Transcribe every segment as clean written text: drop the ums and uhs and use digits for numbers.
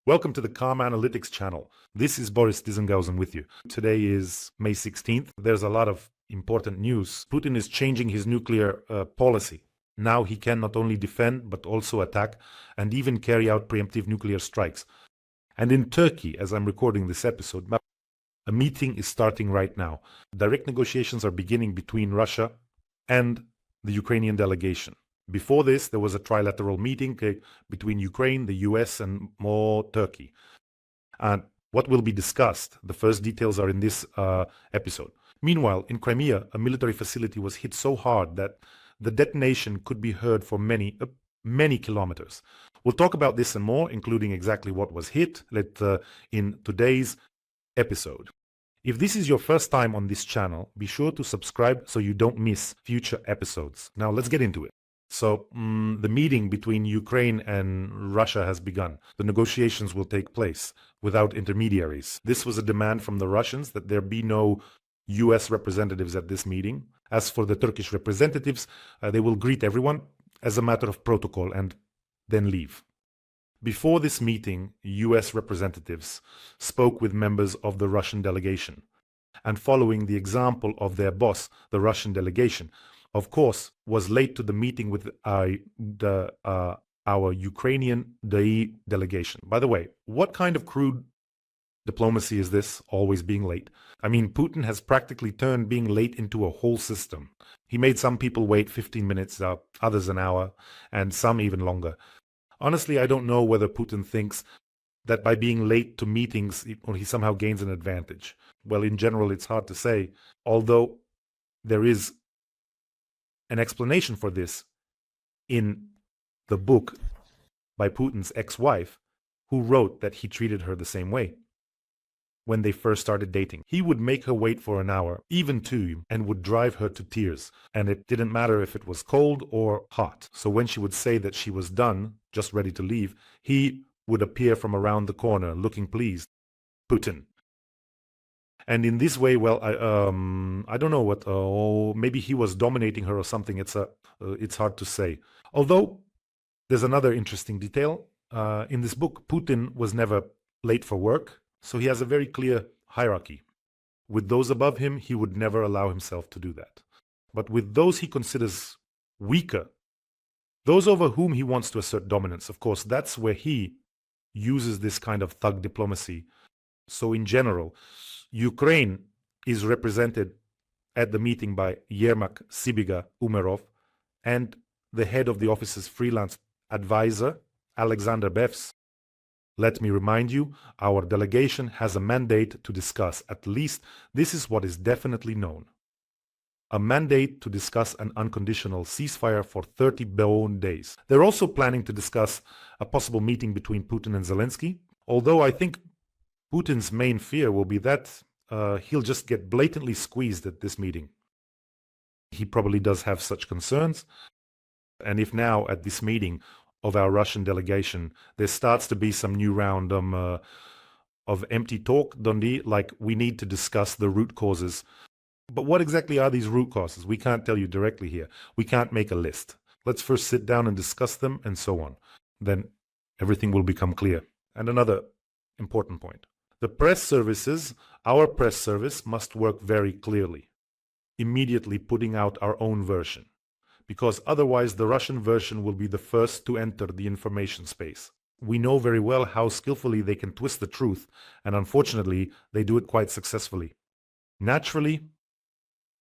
Welcome to the Calm Analytics channel. This is Boris Dizenghausen with you. Today is May 16th. There's a lot of important news. Putin is changing his nuclear policy. Now he can not only defend, but also attack and even carry out preemptive nuclear strikes. And in Turkey, as I'm recording this episode, a meeting is starting right now. Direct negotiations are beginning between Russia and the Ukrainian delegation. Before this, there was a trilateral meeting between Ukraine, the US, and more Turkey. And what will be discussed, the first details are in this episode. Meanwhile, in Crimea, a military facility was hit so hard that the detonation could be heard for many kilometers. We'll talk about this and more, including exactly what was hit in today's episode. If this is your first time on this channel, be sure to subscribe so you don't miss future episodes. Now let's get into it. So the meeting between Ukraine and Russia has begun. The negotiations will take place without intermediaries. This was a demand from the Russians that there be no US representatives at this meeting. As for the Turkish representatives, they will greet everyone as a matter of protocol and then leave. Before this meeting, US representatives spoke with members of the Russian delegation. And following the example of their boss, the Russian delegation, of course, was late to the meeting with our Ukrainian delegation. By the way, what kind of crude diplomacy is this, always being late? I mean, Putin has practically turned being late into a whole system. He made some people wait 15 minutes, others an hour, and some even longer. Honestly, I don't know whether Putin thinks that by being late to meetings, he somehow gains an advantage. Well, in general, it's hard to say, although there is an explanation for this in the book by Putin's ex-wife, who wrote that he treated her the same way when they first started dating. He would make her wait for an hour, even two, and would drive her to tears. And it didn't matter if it was cold or hot. So when she would say that she was done, just ready to leave, he would appear from around the corner, looking pleased. Putin. And in this way, well, I don't know what. Maybe he was dominating her or something. It's hard to say. Although there's another interesting detail in this book. Putin was never late for work, so he has a very clear hierarchy. With those above him, he would never allow himself to do that. But with those he considers weaker, those over whom he wants to assert dominance, of course, that's where he uses this kind of thug diplomacy. So in general, Ukraine is represented at the meeting by Yermak Sibiga Umerov and the head of the office's freelance advisor, Alexander Bevs. Let me remind you, our delegation has a mandate to discuss, at least this is what is definitely known, a mandate to discuss an unconditional ceasefire for 30 bone days. They're also planning to discuss a possible meeting between Putin and Zelensky, although I think Putin's main fear will be that he'll just get blatantly squeezed at this meeting. He probably does have such concerns. And if now at this meeting of our Russian delegation, there starts to be some new round of empty talk, Dondi, like we need to discuss the root causes. But what exactly are these root causes? We can't tell you directly here. We can't make a list. Let's first sit down and discuss them and so on. Then everything will become clear. And another important point. The press services, our press service, must work very clearly, immediately putting out our own version, because otherwise the Russian version will be the first to enter the information space. We know very well how skillfully they can twist the truth, and unfortunately, they do it quite successfully. Naturally,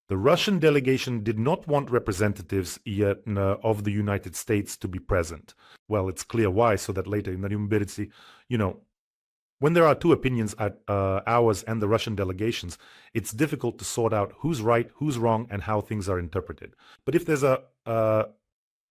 the Russian delegation did not want representatives of the United States to be present. Well, it's clear why, so that later in the Numberity, when there are two opinions at ours and the Russian delegations, it's difficult to sort out who's right, who's wrong, and how things are interpreted. But if there's a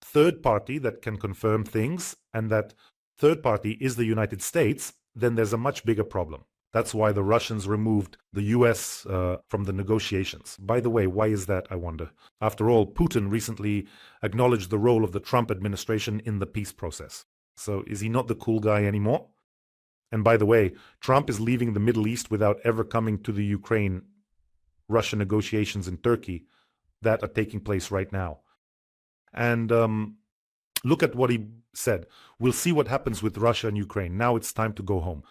third party that can confirm things, and that third party is the United States, then there's a much bigger problem. That's why the Russians removed the US from the negotiations. By the way, why is that, I wonder? After all, Putin recently acknowledged the role of the Trump administration in the peace process. So is he not the cool guy anymore? And by the way, Trump is leaving the Middle East without ever coming to the Ukraine-Russia negotiations in Turkey that are taking place right now. And look at what he said, "We'll see what happens with Russia and Ukraine. Now it's time to go home."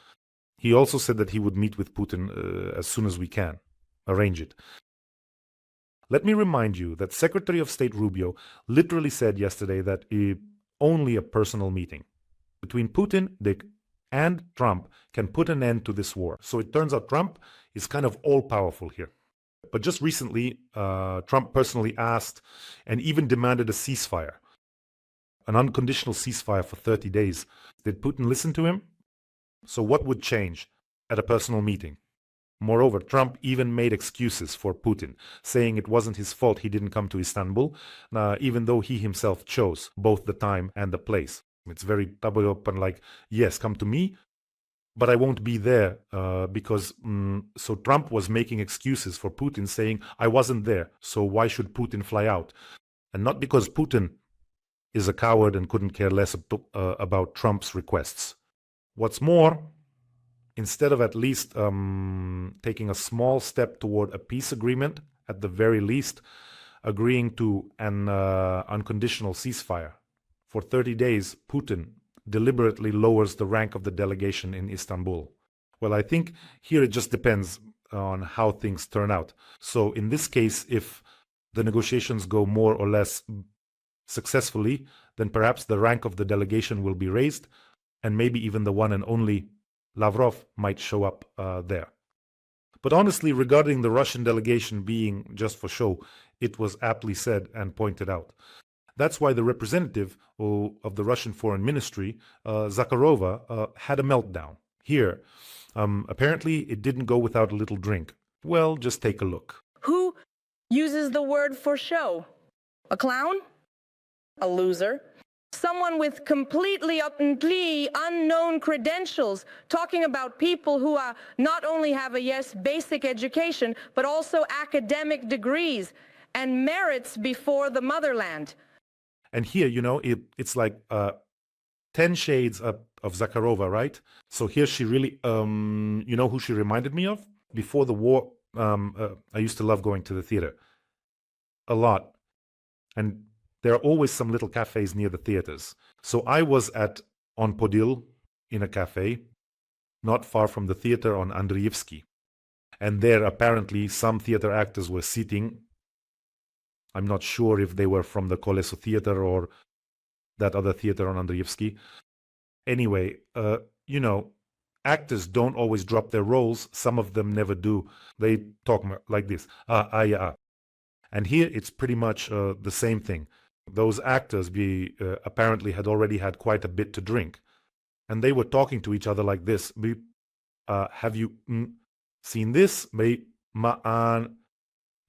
He also said that he would meet with Putin as soon as we can, arrange it. Let me remind you that Secretary of State Rubio literally said yesterday that only a personal meeting between Putin and Trump can put an end to this war. So it turns out Trump is kind of all-powerful here. But just recently, Trump personally asked and even demanded a ceasefire, an unconditional ceasefire for 30 days. Did Putin listen to him? So what would change at a personal meeting? Moreover, Trump even made excuses for Putin, saying it wasn't his fault he didn't come to Istanbul, even though he himself chose both the time and the place. It's very double open, like, yes, come to me, but I won't be there because... So Trump was making excuses for Putin, saying, I wasn't there, so why should Putin fly out? And not because Putin is a coward and couldn't care less about Trump's requests. What's more, instead of at least taking a small step toward a peace agreement, at the very least, agreeing to an unconditional ceasefire, for 30 days, Putin deliberately lowers the rank of the delegation in Istanbul. Well, I think here it just depends on how things turn out. So in this case, if the negotiations go more or less successfully, then perhaps the rank of the delegation will be raised, and maybe even the one and only Lavrov might show up there. But honestly, regarding the Russian delegation being just for show, it was aptly said and pointed out. That's why the representative of the Russian Foreign Ministry, Zakharova, had a meltdown. Here, apparently it didn't go without a little drink. Well, just take a look. Who uses the word for show? A clown? A loser? Someone with completely unknown credentials, talking about people who not only have a, yes, basic education, but also academic degrees and merits before the motherland. And here, it's like 10 shades of Zakharova, right? So here she really, you know who she reminded me of? Before the war, I used to love going to the theater. A lot. And there are always some little cafes near the theaters. So I was on Podil in a cafe, not far from the theater on Andrievsky. And there apparently some theater actors were sitting. I'm not sure if they were from the Koleso theater or that other theater on Andrievsky. Anyway, actors don't always drop their roles. Some of them never do. They talk like this. And here it's pretty much the same thing. Those actors apparently had already had quite a bit to drink. And they were talking to each other like this. Have you seen this?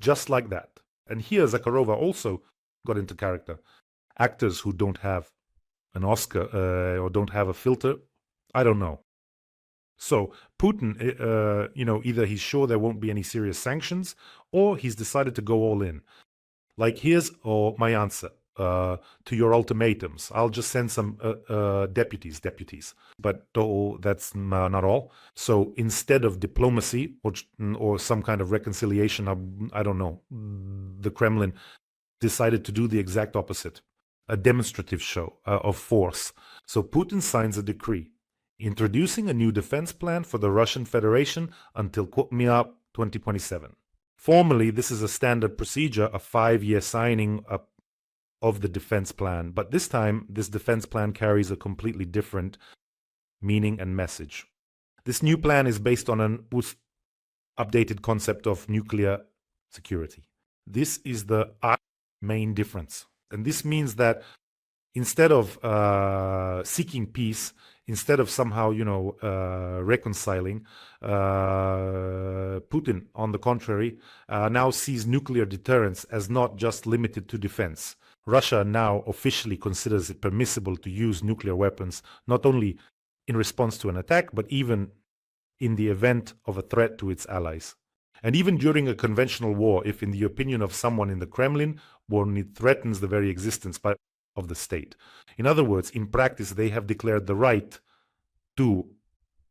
Just like that. And here Zakharova also got into character. Actors who don't have an Oscar or don't have a filter, I don't know. So Putin, either he's sure there won't be any serious sanctions or he's decided to go all in. Like, here's my answer to your ultimatums. I'll just send some deputies. But that's not all. So instead of diplomacy or some kind of reconciliation, I don't know, the Kremlin decided to do the exact opposite, a demonstrative show of force. So Putin signs a decree introducing a new defense plan for the Russian Federation until Crimea 2027. Formally, this is a standard procedure, a 5-year signing of the defense plan. But this time, this defense plan carries a completely different meaning and message. This new plan is based on an updated concept of nuclear security. This is the main difference. And this means that instead of seeking peace, instead of somehow, reconciling, Putin, on the contrary, now sees nuclear deterrence as not just limited to defense. Russia now officially considers it permissible to use nuclear weapons, not only in response to an attack, but even in the event of a threat to its allies. And even during a conventional war, if in the opinion of someone in the Kremlin, one it threatens the very existence of the state. In other words, in practice, they have declared the right to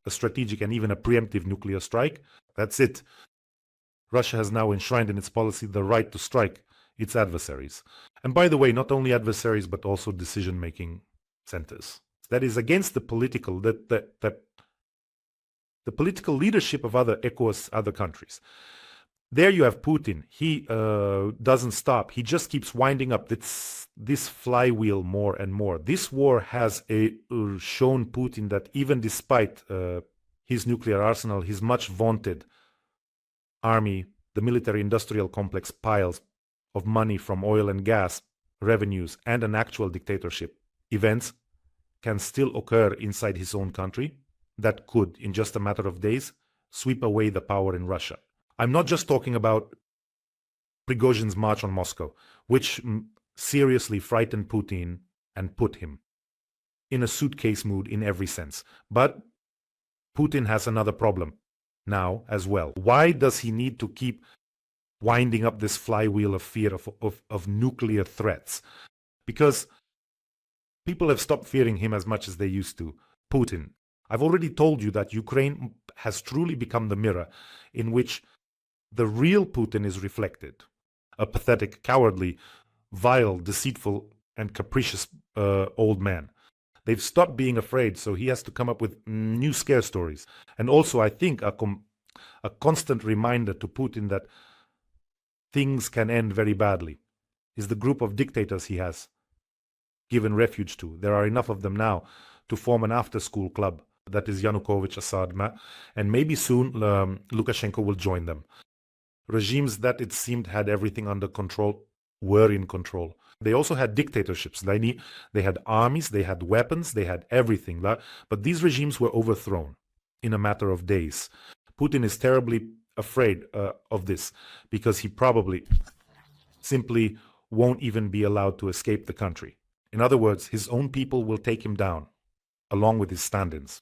a strategic and even a preemptive nuclear strike. That's it. Russia has now enshrined in its policy the right to strike its adversaries. And by the way, not only adversaries, but also decision-making centers. That is against the political the political leadership of other countries. There you have Putin. He doesn't stop. He just keeps winding up this flywheel more and more. This war has shown Putin that even despite his nuclear arsenal, his much vaunted army, the military-industrial complex piles of money from oil and gas revenues, and an actual dictatorship, events can still occur inside his own country that could, in just a matter of days, sweep away the power in Russia. I'm not just talking about Prigozhin's march on Moscow, which seriously frightened Putin and put him in a suitcase mood in every sense. But Putin has another problem now as well. Why does he need to keep winding up this flywheel of fear of nuclear threats? Because people have stopped fearing him as much as they used to. Putin. I've already told you that Ukraine has truly become the mirror in which the real Putin is reflected. A pathetic, cowardly, vile, deceitful, and capricious old man. They've stopped being afraid, so he has to come up with new scare stories. And also, I think, a constant reminder to Putin that things can end very badly is the group of dictators he has given refuge to. There are enough of them now to form an after-school club. That is Yanukovych, Assad, and maybe soon Lukashenko will join them. Regimes that it seemed had everything under control were in control. They also had dictatorships. They had armies, they had weapons, they had everything. But these regimes were overthrown in a matter of days. Putin is terribly afraid of this because he probably simply won't even be allowed to escape the country. In other words, his own people will take him down, along with his stand-ins.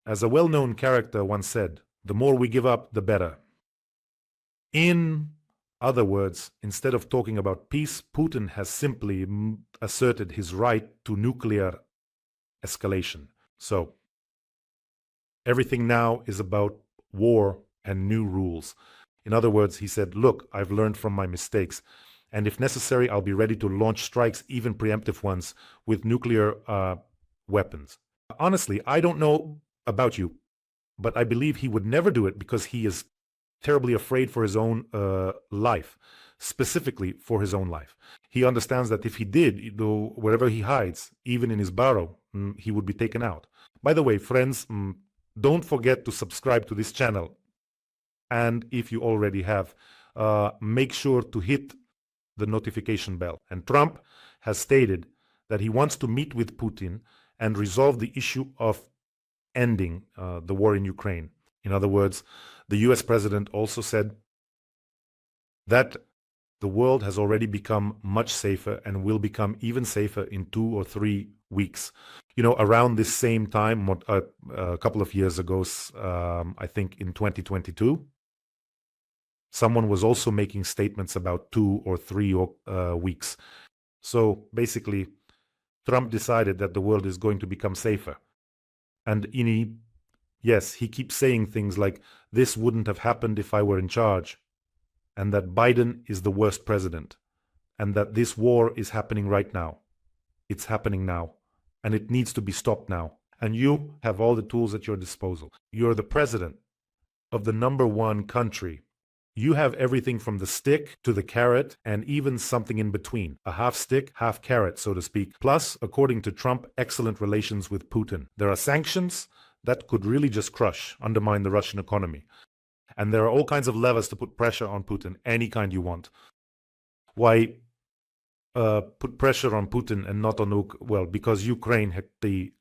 As a well-known character once said, the more we give up, the better. In other words, instead of talking about peace, Putin has simply asserted his right to nuclear escalation. So, everything now is about war and new rules. In other words, he said, look, I've learned from my mistakes, and if necessary, I'll be ready to launch strikes, even preemptive ones, with nuclear weapons. Honestly, I don't know about you, but I believe he would never do it because he is terribly afraid for his own life, specifically for his own life. He understands that if he did, wherever he hides, even in his burrow, he would be taken out. By the way, friends, don't forget to subscribe to this channel. And if you already have, make sure to hit the notification bell. And Trump has stated that he wants to meet with Putin and resolve the issue of ending the war in Ukraine. In other words, the US president also said that the world has already become much safer and will become even safer in 2 or 3 weeks. You know, around this same time, a couple of years ago, I think in 2022, someone was also making statements about 2 or 3 weeks. So basically, Trump decided that the world is going to become safer. And yes, he keeps saying things like, this wouldn't have happened if I were in charge, and that Biden is the worst president, and that this war is happening right now. It's happening now, and it needs to be stopped now. And you have all the tools at your disposal. You're the president of the #1 country. You have everything from the stick to the carrot and even something in between. A half stick, half carrot, so to speak. Plus, according to Trump, excellent relations with Putin. There are sanctions that could really just undermine the Russian economy. And there are all kinds of levers to put pressure on Putin, any kind you want. Why put pressure on Putin and not on well, because Ukraine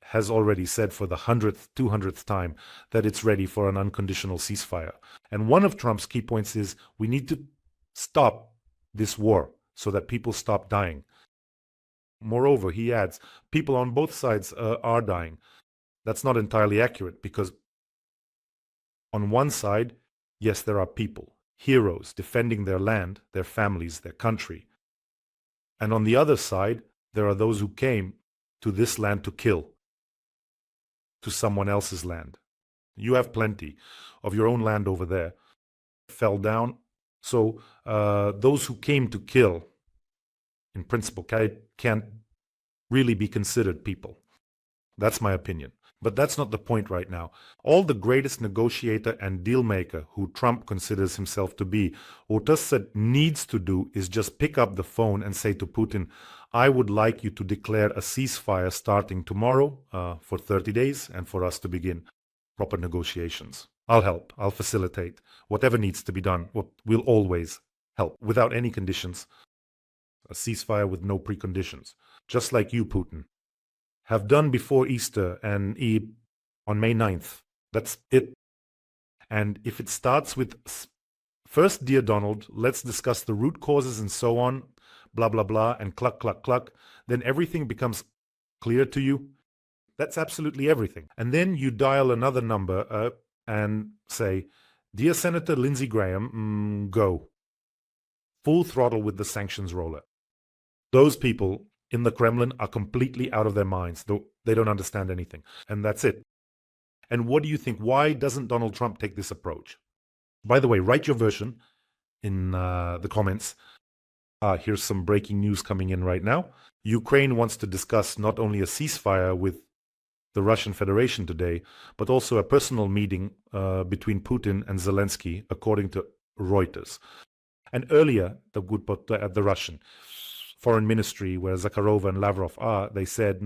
has already said for the 100th, 200th time that it's ready for an unconditional ceasefire. And one of Trump's key points is we need to stop this war so that people stop dying. Moreover, he adds, people on both sides are dying. That's not entirely accurate because on one side, yes, there are people, heroes defending their land, their families, their country. And on the other side, there are those who came to this land to kill, to someone else's land. You have plenty of your own land over there. Fell down. So those who came to kill, in principle, can't really be considered people. That's my opinion. But that's not the point right now. All the greatest negotiator and deal maker who Trump considers himself to be, what Assad needs to do is just pick up the phone and say to Putin, I would like you to declare a ceasefire starting tomorrow for 30 days and for us to begin proper negotiations. I'll help. I'll facilitate. Whatever needs to be done, we'll always help without any conditions. A ceasefire with no preconditions. Just like you, Putin, have done before Easter and on May 9th. That's it. And if it starts with, first, dear Donald, let's discuss the root causes and so on, blah, blah, blah, and cluck, cluck, cluck, then everything becomes clear to you. That's absolutely everything. And then you dial another number and say, dear Senator Lindsey Graham, go. Full throttle with the sanctions roller. Those people in the Kremlin are completely out of their minds. They don't understand anything. And that's it. And what do you think? Why doesn't Donald Trump take this approach? By the way, write your version in the comments. Here's some breaking news coming in right now. Ukraine wants to discuss not only a ceasefire with the Russian Federation today, but also a personal meeting between Putin and Zelensky, according to Reuters. And earlier, the Russian Foreign Ministry, where Zakharova and Lavrov are, they said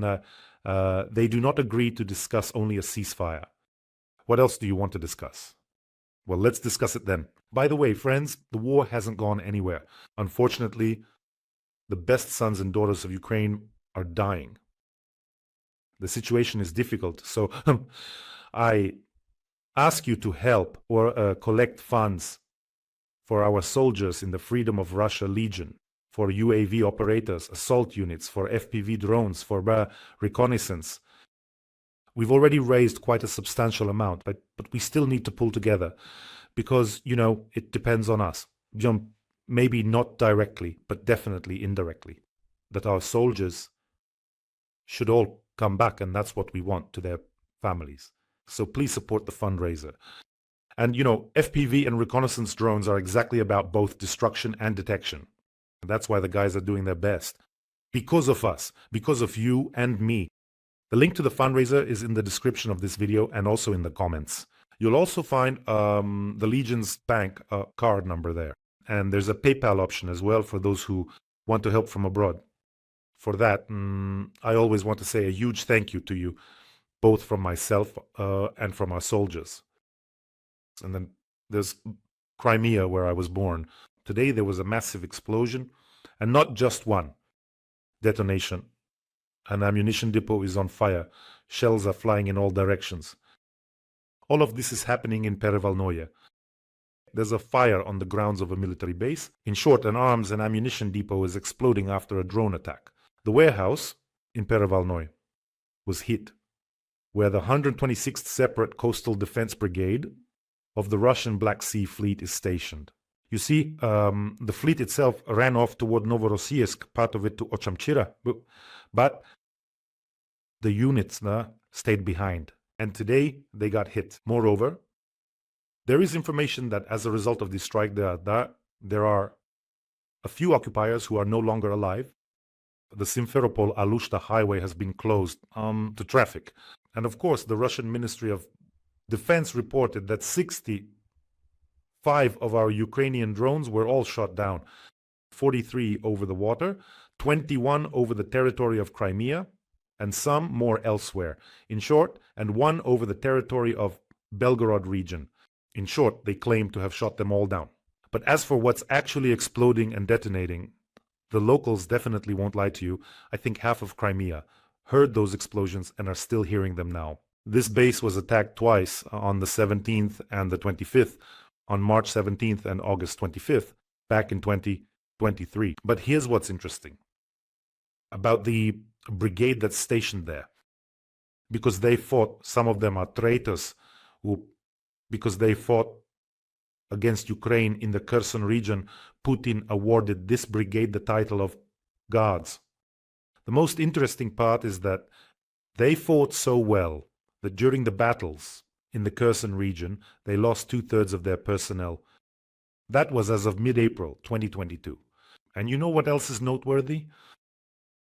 they do not agree to discuss only a ceasefire. What else do you want to discuss? Well, let's discuss it then. By the way, friends, the war hasn't gone anywhere. Unfortunately, the best sons and daughters of Ukraine are dying. The situation is difficult, so I ask you to help or collect funds for our soldiers in the Freedom of Russia Legion, for UAV operators, assault units, for FPV drones, for reconnaissance. We've already raised quite a substantial amount, but we still need to pull together because, it depends on us. Maybe not directly, but definitely indirectly. That our soldiers should all come back, and that's what we want to their families. So please support the fundraiser. And, FPV and reconnaissance drones are exactly about both destruction and detection. And that's why the guys are doing their best. Because of us, because of you and me. The link to the fundraiser is in the description of this video and also in the comments. You'll also find the Legion's bank card number there. And there's a PayPal option as well for those who want to help from abroad. For that, I always want to say a huge thank you to you, both from myself and from our soldiers. And then there's Crimea, where I was born. Today there was a massive explosion, and not just one. Detonation. An ammunition depot is on fire. Shells are flying in all directions. All of this is happening in Perevalnoye. There's a fire on the grounds of a military base. In short, an arms and ammunition depot is exploding after a drone attack. The warehouse in Perevalnoye was hit, where the 126th Separate Coastal Defense Brigade of the Russian Black Sea Fleet is stationed. You see, the fleet itself ran off toward Novorossiysk, part of it to Ochamchira, but the units stayed behind, and today they got hit. Moreover, there is information that as a result of this strike, there are a few occupiers who are no longer alive. The Simferopol-Alushta highway has been closed to traffic. And of course, the Russian Ministry of Defense reported that 65 of our Ukrainian drones were all shot down. 43 over the water, 21 over the territory of Crimea, and some more elsewhere. In short, and one over the territory of Belgorod region. In short, they claim to have shot them all down. But as for what's actually exploding and detonating, the locals definitely won't lie to you. I think half of Crimea heard those explosions and are still hearing them now. This base was attacked twice, on the 17th and the 25th, on March 17th and August 25th, back in 2023. But here's what's interesting about the brigade that's stationed there. Because they fought, some of them are traitors, because they fought against Ukraine in the Kherson region, Putin awarded this brigade the title of Guards. The most interesting part is that they fought so well that during the battles in the Kherson region, they lost 2/3 of their personnel. That was as of mid-April 2022. And you know what else is noteworthy?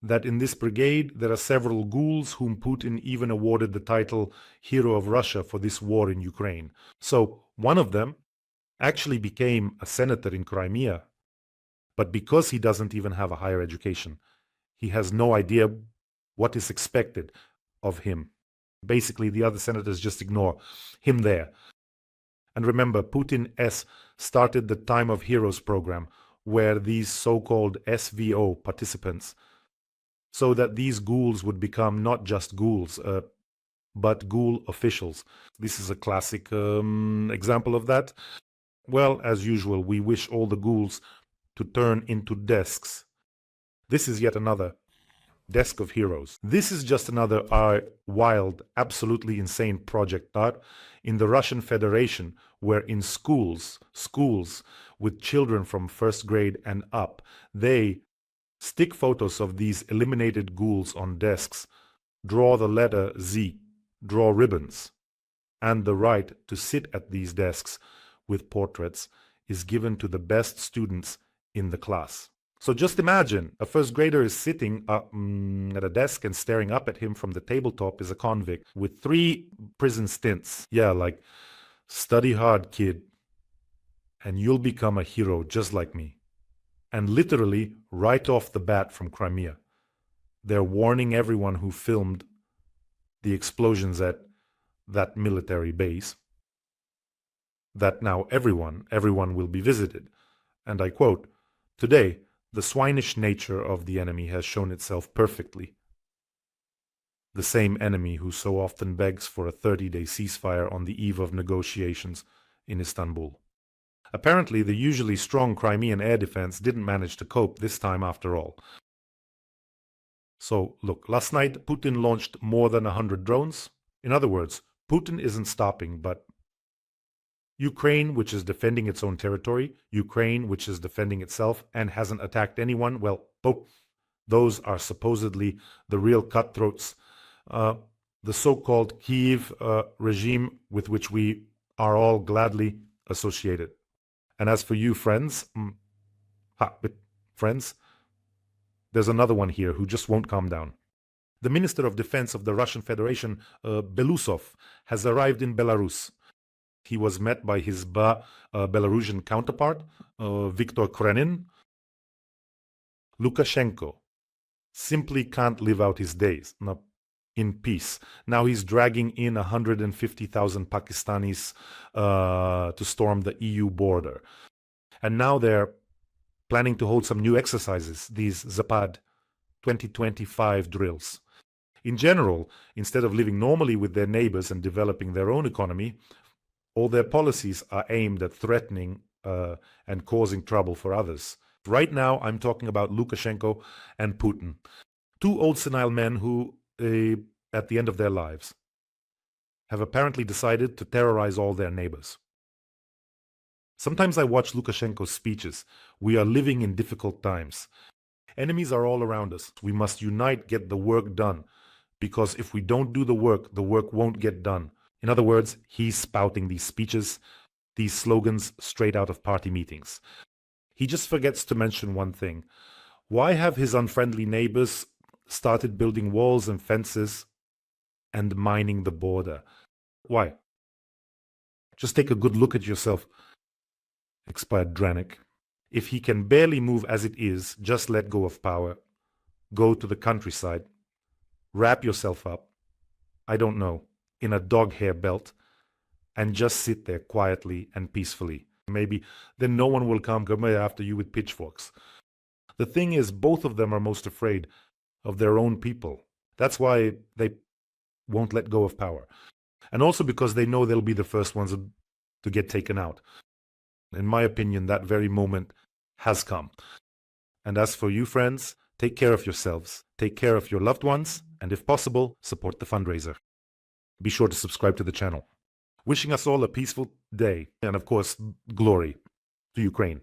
that in this brigade there are several ghouls whom Putin even awarded the title Hero of Russia for this war in Ukraine. So one of them actually became a senator in Crimea, but because he doesn't even have a higher education, he has no idea what is expected of him. Basically, the other senators just ignore him there. And remember, Putin S. started the Time of Heroes program, where these so-called SVO participants, so that these ghouls would become not just ghouls, but ghoul officials. This is a classic example of that. Well, as usual, we wish all the ghouls to turn into desks. This is yet another desk of heroes. This is just another wild, absolutely insane project that in the Russian Federation, where in schools with children from first grade and up, they stick photos of these eliminated ghouls on desks, draw the letter Z, draw ribbons, and the right to sit at these desks with portraits is given to the best students in the class. So just imagine a first grader is sitting at a desk, and staring up at him from the tabletop is a convict with 3 prison stints. Yeah, like, study hard, kid, and you'll become a hero just like me. And literally, right off the bat from Crimea, they're warning everyone who filmed the explosions at that military base that now everyone will be visited. And I quote, "Today, the swinish nature of the enemy has shown itself perfectly. The same enemy who so often begs for a 30-day ceasefire on the eve of negotiations in Istanbul." Apparently, the usually strong Crimean air defense didn't manage to cope this time after all. So, look, last night Putin launched more than 100 drones. In other words, Putin isn't stopping, but Ukraine, which is defending its own territory, Ukraine, which is defending itself and hasn't attacked anyone, well, those are supposedly the real cutthroats. The so-called Kyiv regime with which we are all gladly associated. And as for you, friends, there's another one here who just won't calm down. The Minister of Defense of the Russian Federation, Belousov, has arrived in Belarus. He was met by his Belarusian counterpart, Viktor Krenin. Lukashenko simply can't live out his days in peace. Now he's dragging in 150,000 Pakistanis to storm the EU border. And now they're planning to hold some new exercises, these Zapad 2025 drills. In general, instead of living normally with their neighbors and developing their own economy, all their policies are aimed at threatening and causing trouble for others. Right now, I'm talking about Lukashenko and Putin, 2 old senile men who, at the end of their lives, have apparently decided to terrorize all their neighbors. Sometimes I watch Lukashenko's speeches. We are living in difficult times. Enemies are all around us. We must unite, get the work done, because if we don't do the work won't get done. In other words, he's spouting these speeches, these slogans straight out of party meetings. He just forgets to mention one thing. Why have his unfriendly neighbors started building walls and fences and mining the border? Why? Just take a good look at yourself, expired Dranik. If he can barely move as it is, just let go of power. Go to the countryside. Wrap yourself up, I don't know, in a dog hair belt, and just sit there quietly and peacefully. Maybe then no one will come after you with pitchforks. The thing is, both of them are most afraid of their own people. That's why they won't let go of power. And also because they know they'll be the first ones to get taken out. In my opinion, that very moment has come. And as for you, friends, take care of yourselves, take care of your loved ones, and if possible, support the fundraiser. Be sure to subscribe to the channel. Wishing us all a peaceful day, and of course, glory to Ukraine.